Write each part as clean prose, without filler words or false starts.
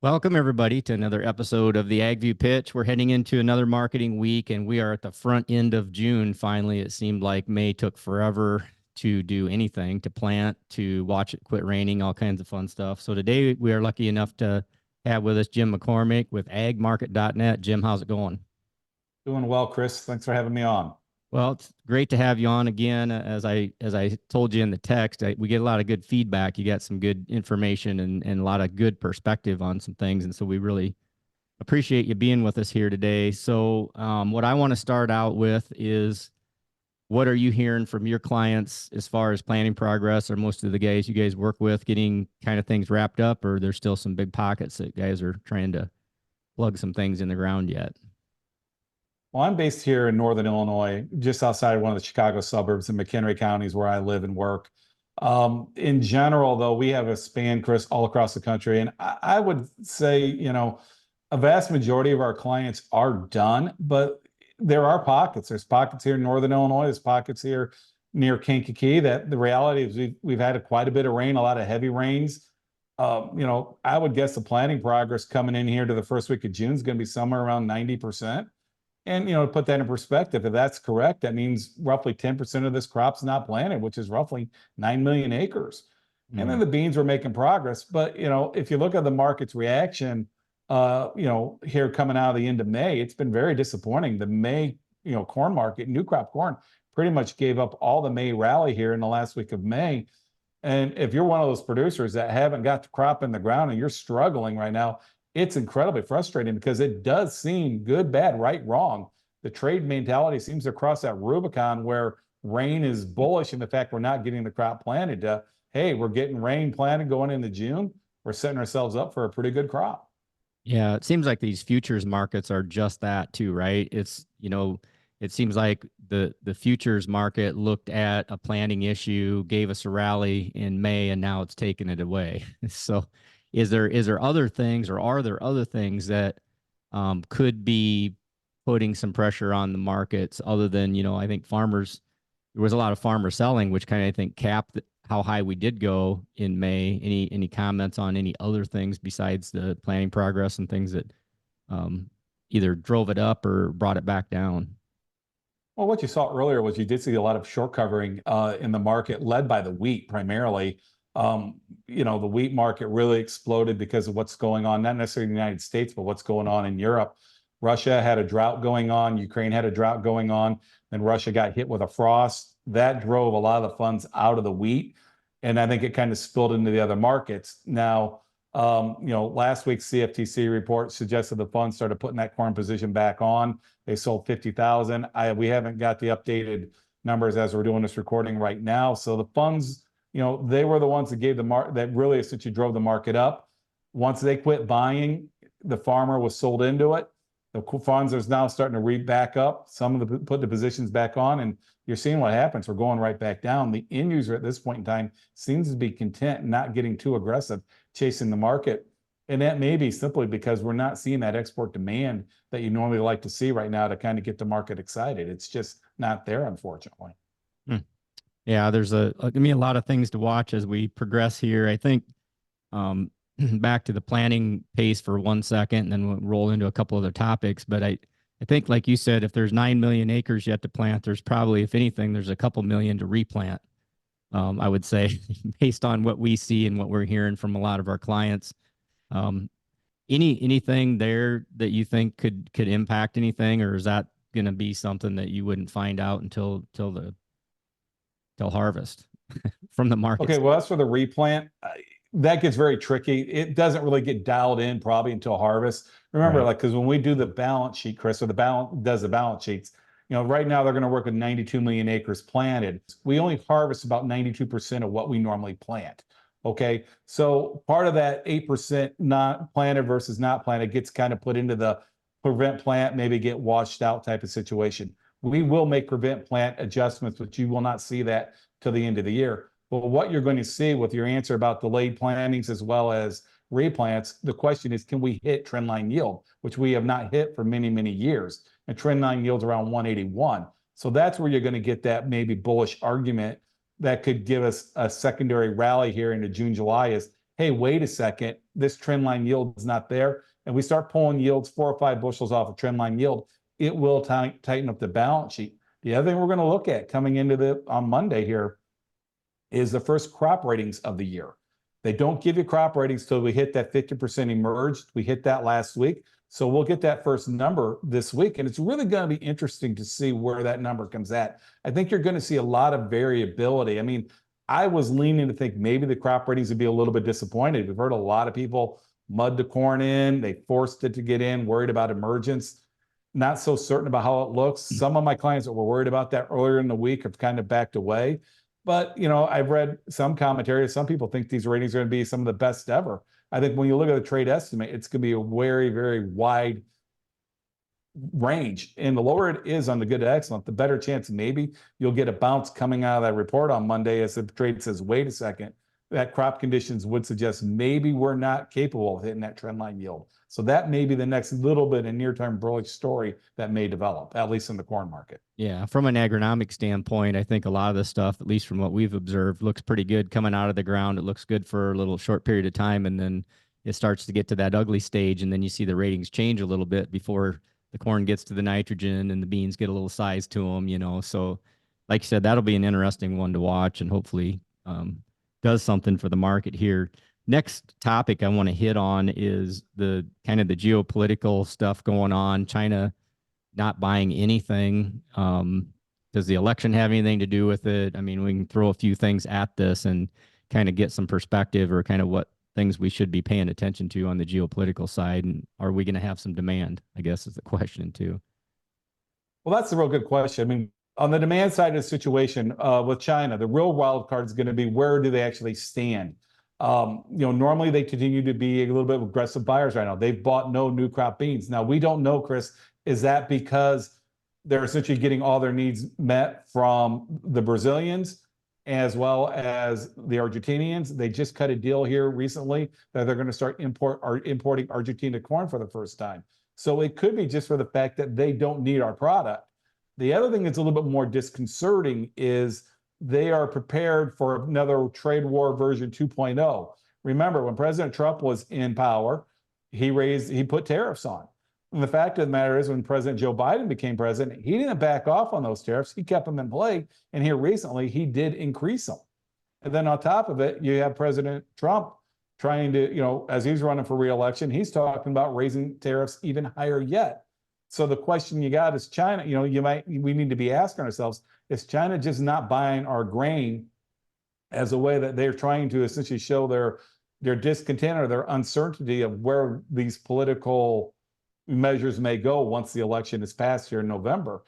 Welcome, everybody, to another episode of the AgView Pitch. We're heading into another marketing week, and we are at the front end of June. Finally, it seemed like May took forever to do anything, to plant, to watch it quit raining, all kinds of fun stuff. So today, we are lucky enough to have with us Jim McCormick with agmarket.net. Jim, how's it going? Doing well, Chris. Thanks for having me on. Well, it's great to have you on again. As I told you in the text, we get a lot of good feedback. You got some good information and a lot of good perspective on some things, and so we really appreciate you being with us here today. So, what I want to start out with is, what are you hearing from your clients as far as planning progress? Or most of the guys you guys work with getting kind of things wrapped up, or there's still some big pockets that guys are trying to plug some things in the ground yet? Well, I'm based here in Northern Illinois, just outside one of the Chicago suburbs in McHenry County is where I live and work. In general, though, we have a span, Chris, all across the country. And I would say, a vast majority of our clients are done, but there are pockets. There's pockets here in Northern Illinois. There's pockets here near Kankakee that the reality is we've had quite a bit of rain, a lot of heavy rains. I would guess the planting progress coming in here to the first week of June is going to be somewhere around 90%. And, to put that in perspective, if that's correct, that means roughly 10% of this crop's not planted, which is roughly 9 million acres. And then the beans were making progress. But, if you look at the market's reaction, here coming out of the end of May, it's been very disappointing. The May, corn market, new crop corn, pretty much gave up all the May rally here in the last week of May. And if you're one of those producers that haven't got the crop in the ground and you're struggling right now, it's incredibly frustrating because it does seem good, bad, right, wrong. The trade mentality seems to cross that Rubicon where rain is bullish in the fact we're not getting the crop planted. Hey, we're getting rain planted going into June. We're setting ourselves up for a pretty good crop. Yeah, it seems like these futures markets are just that too, right? It seems like the futures market looked at a planting issue, gave us a rally in May, and now it's taken it away. So is there other things, or are there other things that could be putting some pressure on the markets other than, I think there was a lot of farmer selling, which kind of, I think, capped how high we did go in May. Any comments on any other things besides the planning progress and things that either drove it up or brought it back down? Well, what you saw earlier was you did see a lot of short covering in the market, led by the wheat primarily. The wheat market really exploded because of what's going on, not necessarily in the United States, but what's going on in Europe. Russia had a drought going on. Ukraine had a drought going on. Then Russia got hit with a frost. That drove a lot of the funds out of the wheat. And I think it kind of spilled into the other markets. Now, last week's CFTC report suggested the funds started putting that corn position back on. They sold 50,000. We haven't got the updated numbers as we're doing this recording right now. So the funds, they were the ones that gave the market, that really essentially drove the market up. Once they quit buying, the farmer was sold into it. The funds are now starting to read back up. Some of the put the positions back on, and you're seeing what happens. We're going right back down. The end user at this point in time seems to be content and not getting too aggressive chasing the market. And that may be simply because we're not seeing that export demand that you normally like to see right now to kind of get the market excited. It's just not there, unfortunately. Yeah, there's gonna be a lot of things to watch as we progress here. I think back to the planning pace for 1 second, and then we'll roll into a couple other topics. But I think, like you said, if there's 9 million acres yet to plant, there's probably, if anything, there's a couple million to replant. I would say, based on what we see and what we're hearing from a lot of our clients. Anything there that you think could impact anything, or is that going to be something that you wouldn't find out until harvest from the market? Okay, well, as for the replant, that gets very tricky. It doesn't really get dialed in probably until harvest. Remember, Right. because when we do the balance sheet, Chris, or the balance sheets, right now they're going to work with 92 million acres planted. We only harvest about 92% of what we normally plant. Okay, so part of that 8% not planted versus not planted gets kind of put into the prevent plant, maybe get washed out type of situation. We will make prevent plant adjustments, but you will not see that till the end of the year. But what you're going to see with your answer about delayed plantings as well as replants, the question is, can we hit trendline yield, which we have not hit for many, many years. And trendline yield's around 181. So that's where you're going to get that maybe bullish argument that could give us a secondary rally here into June, July, is hey, wait a second, this trend line yield is not there, and we start pulling yields 4 or 5 bushels off of trend line yield, it will tighten up the balance sheet. The other thing we're going to look at coming into on Monday here is the first crop ratings of the year. They don't give you crop ratings till we hit that 50% emerged. We hit that last week. So we'll get that first number this week. And it's really going to be interesting to see where that number comes at. I think you're going to see a lot of variability. I mean, I was leaning to think maybe the crop ratings would be a little bit disappointed. We've heard a lot of people mud the corn in. They forced it to get in, worried about emergence. Not so certain about how it looks. Some of my clients that were worried about that earlier in the week have kind of backed away. But, I've read some commentary. Some people think these ratings are going to be some of the best ever. I think when you look at the trade estimate, it's going to be a very, very wide range. And the lower it is on the good to excellent, the better chance maybe you'll get a bounce coming out of that report on Monday as the trade says, wait a second, that crop conditions would suggest maybe we're not capable of hitting that trend line yield. So that may be the next little bit of near-term bullish story that may develop, at least in the corn market. Yeah, from an agronomic standpoint, I think a lot of the stuff, at least from what we've observed, looks pretty good coming out of the ground. It looks good for a little short period of time, and then it starts to get to that ugly stage, and then you see the ratings change a little bit before the corn gets to the nitrogen and the beans get a little size to them. So like you said, that'll be an interesting one to watch, and hopefully does something for the market here. Next topic I want to hit on is the kind of the geopolitical stuff going on. China not buying anything. Does the election have anything to do with it? I mean, we can throw a few things at this and kind of get some perspective, or kind of what things we should be paying attention to on the geopolitical side. And are we going to have some demand, I guess, is the question too. Well, that's a real good question. I mean, on the demand side of the situation with China, the real wild card is going to be, where do they actually stand? Normally they continue to be a little bit aggressive buyers right now. They've bought no new crop beans. Now, we don't know, Chris, is that because they're essentially getting all their needs met from the Brazilians as well as the Argentinians? They just cut a deal here recently that they're going to start importing Argentina corn for the first time. So it could be just for the fact that they don't need our product. The other thing that's a little bit more disconcerting is they are prepared for another trade war version 2.0. Remember, when President Trump was in power, he put tariffs on. And the fact of the matter is, when President Joe Biden became president, he didn't back off on those tariffs. He kept them in play. And here recently, he did increase them. And then on top of it, you have President Trump trying to, as he's running for re-election, he's talking about raising tariffs even higher yet. So the question you got is, China, we need to be asking ourselves, is China just not buying our grain as a way that they're trying to essentially show their discontent or their uncertainty of where these political measures may go once the election is passed here in November?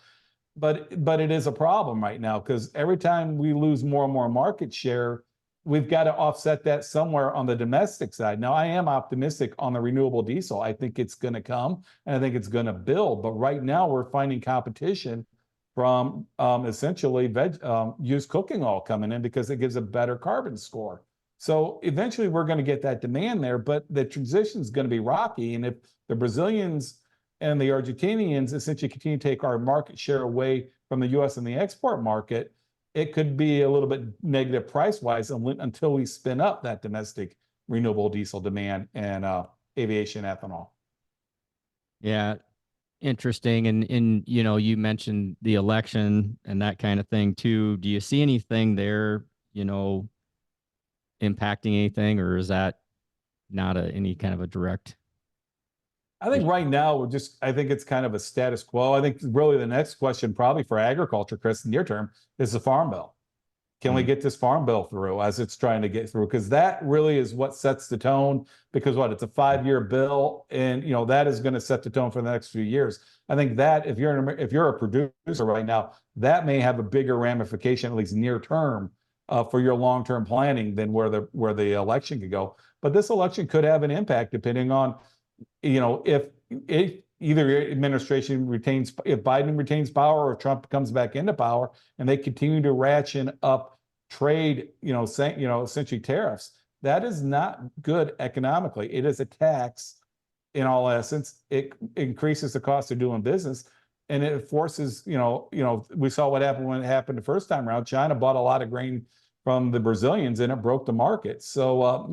But it is a problem right now, because every time we lose more and more market share, we've got to offset that somewhere on the domestic side. Now, I am optimistic on the renewable diesel. I think it's going to come, and I think it's going to build. But right now, we're finding competition from essentially used cooking oil coming in, because it gives a better carbon score. So eventually, we're going to get that demand there, but the transition is going to be rocky. And if the Brazilians and the Argentinians essentially continue to take our market share away from the U.S. and the export market, it could be a little bit negative price-wise until we spin up that domestic renewable diesel demand and aviation ethanol. Yeah, interesting. And you mentioned the election and that kind of thing too. Do you see anything there, impacting anything, or is that not any kind of a direct? I think right now I think it's kind of a status quo. I think really the next question probably for agriculture, Chris, near term, is the farm bill. Can we get this farm bill through as it's trying to get through? Because that really is what sets the tone. Because it's a 5-year bill, and that is going to set the tone for the next few years. I think that if you're a producer right now, that may have a bigger ramification, at least near term, for your long-term planning than where the election could go. But this election could have an impact depending on, if either administration if Biden retains power or Trump comes back into power, and they continue to ratchet up trade, essentially tariffs. That is not good economically. It is a tax in all essence. It increases the cost of doing business, and it forces, we saw what happened when it happened the first time around. China bought a lot of grain from the Brazilians, and it broke the market. So,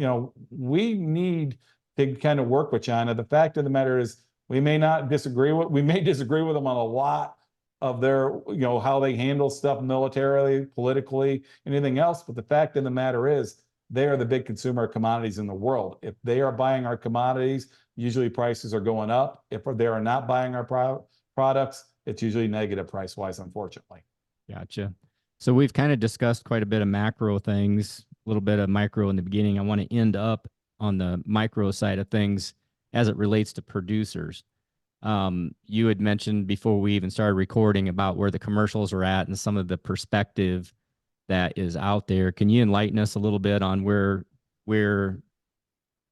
we need to kind of work with China. The fact of the matter is, we may disagree with them on a lot of their, how they handle stuff militarily, politically, anything else. But the fact of the matter is, they are the big consumer of commodities in the world. If they are buying our commodities, usually prices are going up. If they are not buying our products, it's usually negative price-wise, unfortunately. Gotcha. So we've kind of discussed quite a bit of macro things, a little bit of micro in the beginning. I want to end up on the micro side of things as it relates to producers. You had mentioned before we even started recording about where the commercials are at and some of the perspective that is out there. Can you enlighten us a little bit on where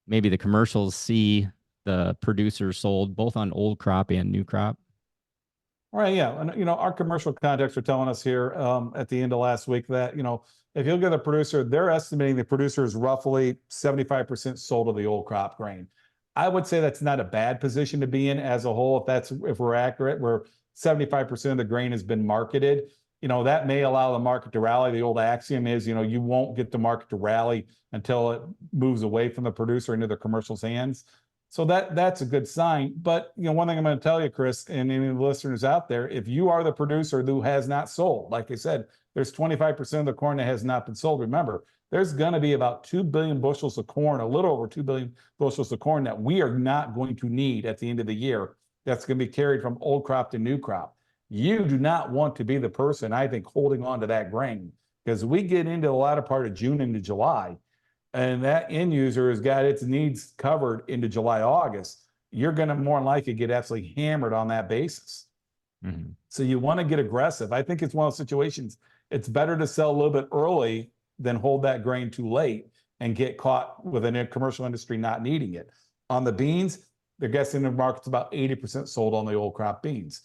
maybe the commercials see the producers sold both on old crop and new crop? All right, yeah. And, our commercial contacts are telling us here at the end of last week that, if you look at the producer, they're estimating the producer is roughly 75% sold of the old crop grain. I would say that's not a bad position to be in as a whole. If we're accurate, where 75% of the grain has been marketed, that may allow the market to rally. The old axiom is, you won't get the market to rally until it moves away from the producer into the commercial's hands. So that's a good sign. But, one thing I'm going to tell you, Chris, and any of the listeners out there, if you are the producer who has not sold, like I said, there's 25% of the corn that has not been sold. Remember, there's going to be about 2 billion bushels of corn, a little over 2 billion bushels of corn that we are not going to need at the end of the year. That's going to be carried from old crop to new crop. You do not want to be the person, I think, holding on to that grain, because we get into the latter part of June into July, and that end user has got its needs covered into July, August. You're going to more than likely get absolutely hammered on that basis. Mm-hmm. So you want to get aggressive. I think it's one of those situations. It's better to sell a little bit early than hold that grain too late and get caught with a commercial industry not needing it. On the beans, they're guessing the market's about 80% sold on the old crop beans.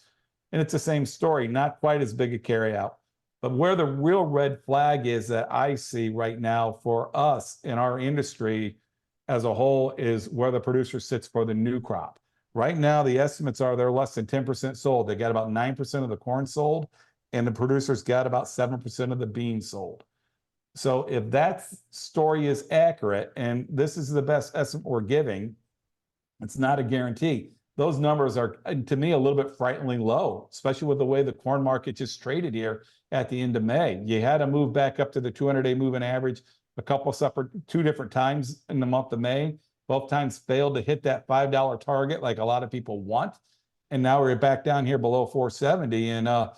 And it's the same story, not quite as big a carryout. But where the real red flag is that I see right now for us in our industry as a whole is where the producer sits for the new crop. Right now, the estimates are they're less than 10% sold. They got about 9% of the corn sold, and the producers got about 7% of the beans sold. So if that story is accurate, and this is the best estimate we're giving, it's not a guarantee. Those numbers are, to me, a little bit frighteningly low, especially with the way the corn market just traded here at the end of May. You had to move back up to the 200-day moving average two different times in the month of May. Both times failed to hit that $5 target like a lot of people want. And now we're back down here below 470. And,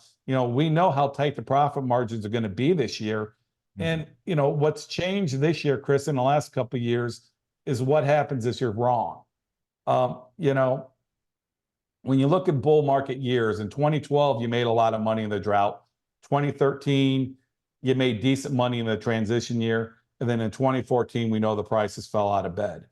we know how tight the profit margins are going to be this year. And, what's changed this year, Chris, in the last couple of years is what happens if you're wrong. When you look at bull market years, in 2012, you made a lot of money in the drought. 2013, you made decent money in the transition year. And then in 2014, we know the prices fell out of bed.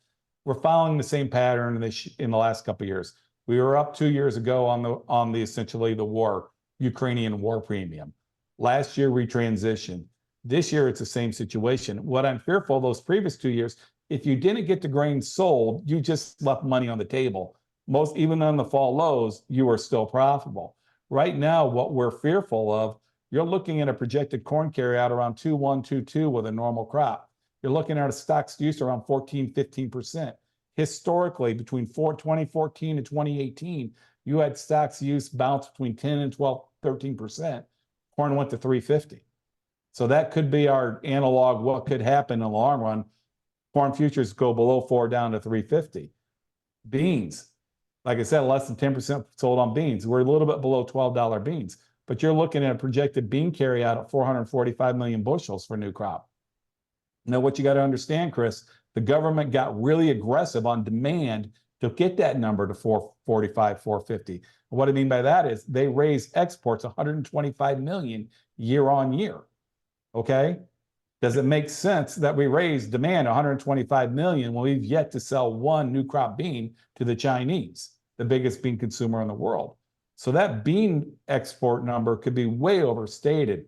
We're following the same pattern in the last couple of years. We were up 2 years ago on the essentially the Ukrainian war premium. Last year, we transitioned. This year, it's the same situation. What I'm fearful those previous 2 years, if you didn't get the grain sold, you just left money on the table. Even on the fall lows, you are still profitable. Right now, what we're fearful of, you're looking at a projected corn carryout around 2.1, 2.2 with a normal crop. You're looking at a stocks use around 14, 15%. Historically, between 2014 and 2018, you had stocks use bounce between 10 and 12, 13%. Corn went to 350. So that could be our analog, what could happen in the long run. Corn futures go below 4 down to 350. Beans, like I said, less than 10% sold on beans. We're a little bit below $12 beans, but you're looking at a projected bean carryout of 445 million bushels for new crop. Now, what you got to understand, Chris, the government got really aggressive on demand to get that number to 445, 450. And what I mean by that is they raised exports 125 million year on year. Okay? Does it make sense that we raise demand 125 million when we've yet to sell one new crop bean to the Chinese, the biggest bean consumer in the world? So that bean export number could be way overstated,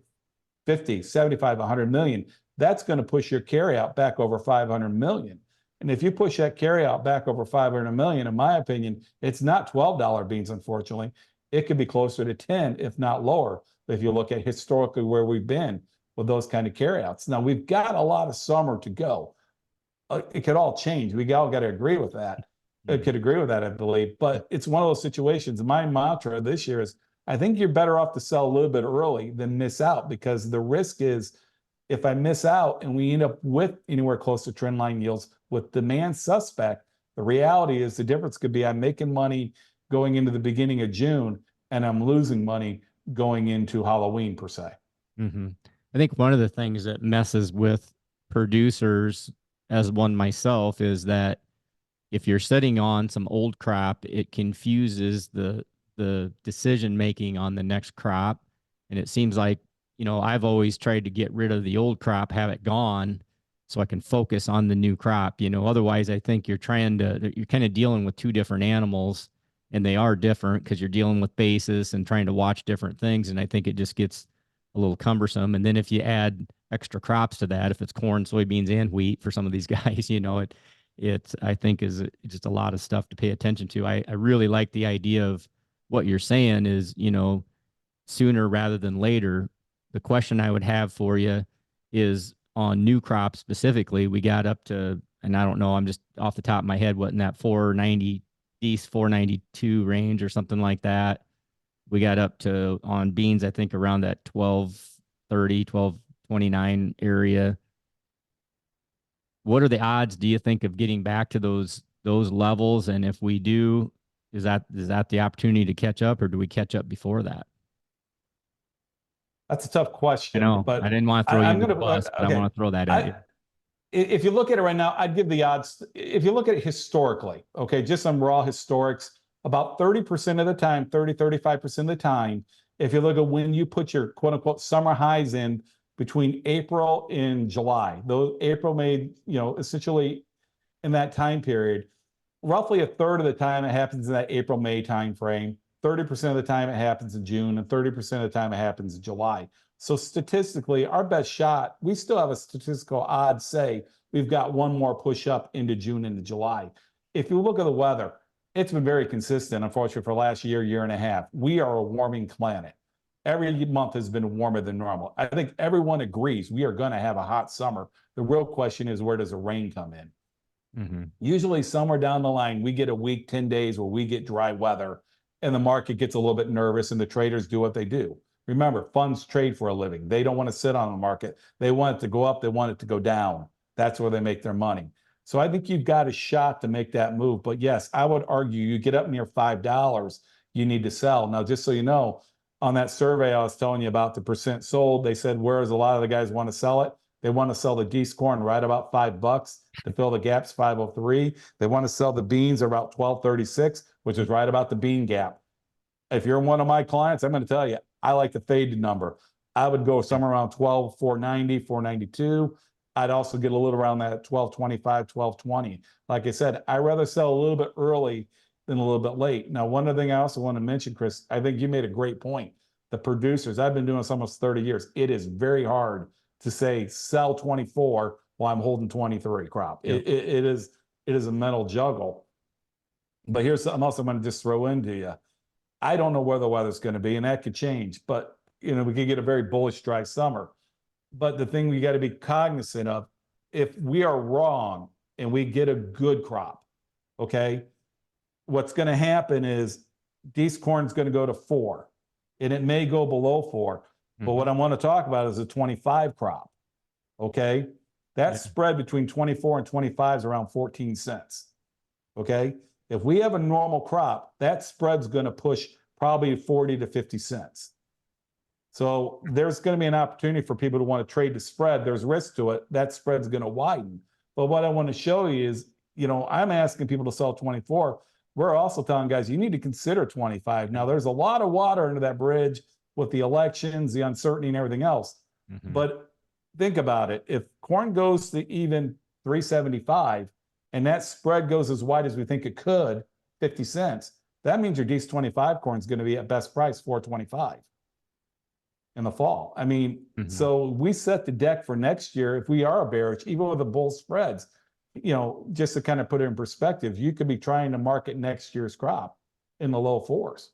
50, 75, 100 million. That's going to push your carryout back over 500 million. And if you push that carryout back over 500 million, in my opinion, it's not $12 beans, unfortunately. It could be closer to 10, if not lower, if you look at historically where we've been with those kind of carryouts. Now we've got a lot of summer to go. It could all change. We all got to agree with that. I could agree with that, I believe. But it's one of those situations. My mantra this year is I think you're better off to sell a little bit early than miss out, because the risk is if I miss out and we end up with anywhere close to trend line yields with demand suspect, the reality is the difference could be I'm making money going into the beginning of June and I'm losing money going into Halloween per se. Mm-hmm. I think one of the things that messes with producers, as one myself, is that if you're sitting on some old crop, it confuses the decision making on the next crop. And it seems like, I've always tried to get rid of the old crop, have it gone, so I can focus on the new crop. Otherwise I think you're kind of dealing with two different animals, and they are different because you're dealing with basis and trying to watch different things. And I think it just gets a little cumbersome. And then if you add extra crops to that, if it's corn, soybeans, and wheat for some of these guys, it I think is just a lot of stuff to pay attention to. I really like the idea of what you're saying is, sooner rather than later. The question I would have for you is on new crops specifically. We got up to, and I don't know, I'm just off the top of my head, what in that 490 East 492 range or something like that. We got up to on beans, I think around that 1230, 1229 area. What are the odds, do you think, of getting back to those levels? And if we do, is that the opportunity to catch up, or do we catch up before that? That's a tough I question, know I but didn't want to throw you I'm under going the to, bus, but I okay. want to throw that at you. If you look at it right now, I'd give the odds. If you look at it historically, okay, just some raw historics, about 30% of the time, 35% of the time, if you look at when you put your quote unquote summer highs in between April and July, those April, May, essentially in that time period, roughly a third of the time it happens in that April, May time frame. 30% of the time it happens in June, and 30% of the time it happens in July. So statistically, our best shot, we still have a statistical odds say we've got one more push up into June, into July. If you look at the weather, it's been very consistent, unfortunately, for the last year and a half. We are a warming planet. Every month has been warmer than normal. I think everyone agrees we are going to have a hot summer. The real question is, where does the rain come in? Mm-hmm. Usually somewhere down the line, we get a week, 10 days where we get dry weather and the market gets a little bit nervous and the traders do what they do. Remember, funds trade for a living. They don't want to sit on the market. They want it to go up. They want it to go down. That's where they make their money. So I think you've got a shot to make that move. But yes, I would argue you get up near $5, you need to sell. Now, just so you know, on that survey I was telling you about, the percent sold, they said, whereas a lot of the guys want to sell it, they want to sell the D's corn right about $5 to fill the gaps, 503. They want to sell the beans about 1236, which is right about the bean gap. If you're one of my clients, I'm going to tell you, I like the faded number. I would go somewhere around 12,490, 492. I'd also get a little around that 1225, 1220. Like I said, I'd rather sell a little bit early than a little bit late. Now, one other thing I also want to mention, Chris, I think you made a great point. The producers, I've been doing this almost 30 years. It is very hard to say sell 24 while I'm holding 23 crop. Yep. It is a mental juggle. But here's something else I'm going to just throw into you. I don't know where the weather's going to be, and that could change. But we could get a very bullish dry summer. But the thing we got to be cognizant of, if we are wrong and we get a good crop, okay, what's going to happen is D's corn's going to go to 4, and it may go below 4. But what I want to talk about is a 25 crop. Okay. That spread between 24 and 25 is around 14 cents. Okay. If we have a normal crop, that spread's going to push probably 40 to 50 cents. So there's going to be an opportunity for people to want to trade the spread. There's risk to it. That spread's going to widen. But what I want to show you is, I'm asking people to sell 24. We're also telling guys, you need to consider 25. Now, there's a lot of water under that bridge with the elections, the uncertainty, and everything else. Mm-hmm. But think about it. If corn goes to even 375 and that spread goes as wide as we think it could, 50 cents, that means your D's 25 corn is going to be at best price 425 in the fall. I mean, so we set the deck for next year. If we are bearish, even with the bull spreads, just to kind of put it in perspective, you could be trying to market next year's crop in the low 4s.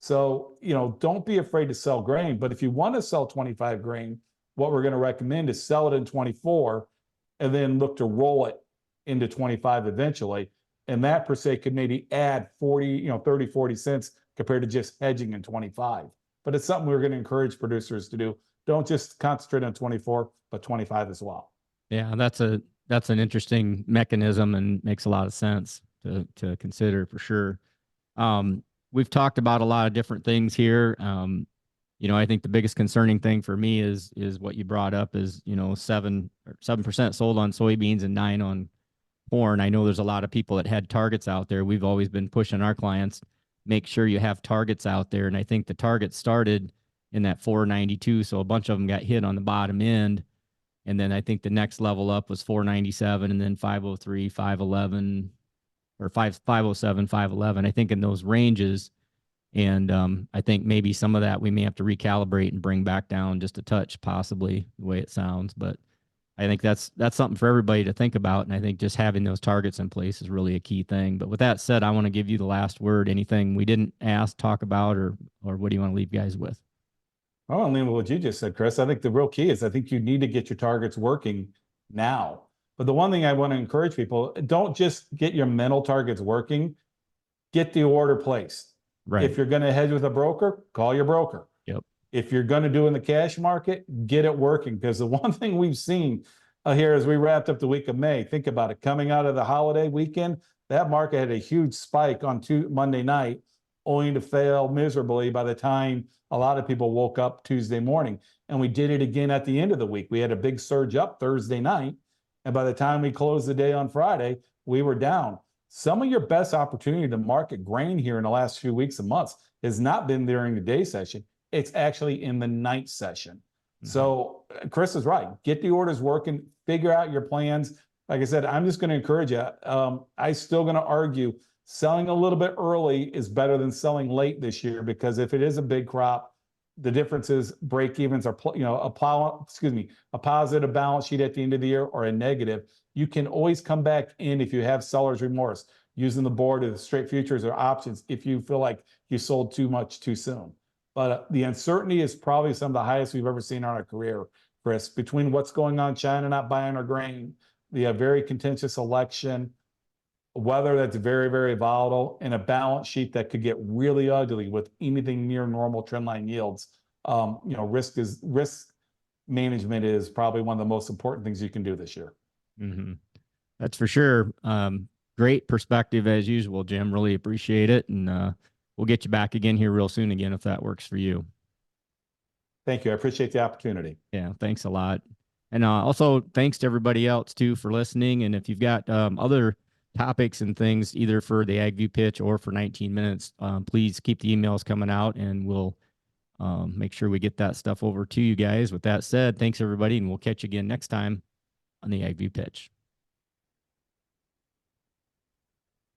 So, don't be afraid to sell grain. But if you want to sell 25 grain, what we're going to recommend is sell it in 24 and then look to roll it into 25 eventually. And that per se could maybe add 40, 30, 40 cents compared to just hedging in 25. But it's something we're going to encourage producers to do. Don't just concentrate on 24, but 25 as well. Yeah, that's an interesting mechanism and makes a lot of sense to consider for sure. We've talked about a lot of different things here. I think the biggest concerning thing for me is what you brought up is, 7% sold on soybeans and 9 on corn. I know there's a lot of people that had targets out there. We've always been pushing our clients, make sure you have targets out there. And I think the target started in that 492. So a bunch of them got hit on the bottom end. And then I think the next level up was 497 and then 503, 511 or 507, 511. I think in those ranges. And I think maybe some of that we may have to recalibrate and bring back down just a touch, possibly the way it sounds. But I think that's something for everybody to think about. And I think just having those targets in place is really a key thing. But with that said, I want to give you the last word. Anything we didn't ask, talk about, or what do you want to leave guys with? Oh, I mean, what you just said, Chris, I think the real key is I think you need to get your targets working now. But the one thing I want to encourage people, don't just get your mental targets working, get the order placed. Right. If you're going to hedge with a broker, call your broker. Yep. If you're going to do in the cash market, get it working. Because the one thing we've seen here as we wrapped up the week of May, think about it, coming out of the holiday weekend, that market had a huge spike on Monday night, only to fail miserably by the time a lot of people woke up Tuesday morning. And we did it again at the end of the week. We had a big surge up Thursday night. And by the time we closed the day on Friday, we were down. Some of your best opportunity to market grain here in the last few weeks and months has not been during the day session. It's actually in the night session. Mm-hmm. So Chris is right. Get the orders working, figure out your plans. Like I said, I'm just going to encourage you. I'm still going to argue selling a little bit early is better than selling late this year, because if it is a big crop, the difference is break evens are, a positive balance sheet at the end of the year or a negative. You can always come back in if you have seller's remorse using the board of the straight futures or options if you feel like you sold too much too soon. But the uncertainty is probably some of the highest we've ever seen in our career, Chris, between what's going on, China not buying our grain, the very contentious election, weather that's very, very volatile, and a balance sheet that could get really ugly with anything near normal trendline yields. Risk management is probably one of the most important things you can do this year. Mm-hmm. That's for sure. Great perspective as usual, Jim. Really appreciate it. And we'll get you back again here real soon again, if that works for you. Thank you. I appreciate the opportunity. Yeah, thanks a lot. And also thanks to everybody else too for listening. And if you've got other topics and things, either for the AgView pitch or for 19 minutes, please keep the emails coming out and we'll make sure we get that stuff over to you guys. With that said, thanks everybody. And we'll catch you again next time on the AgView pitch.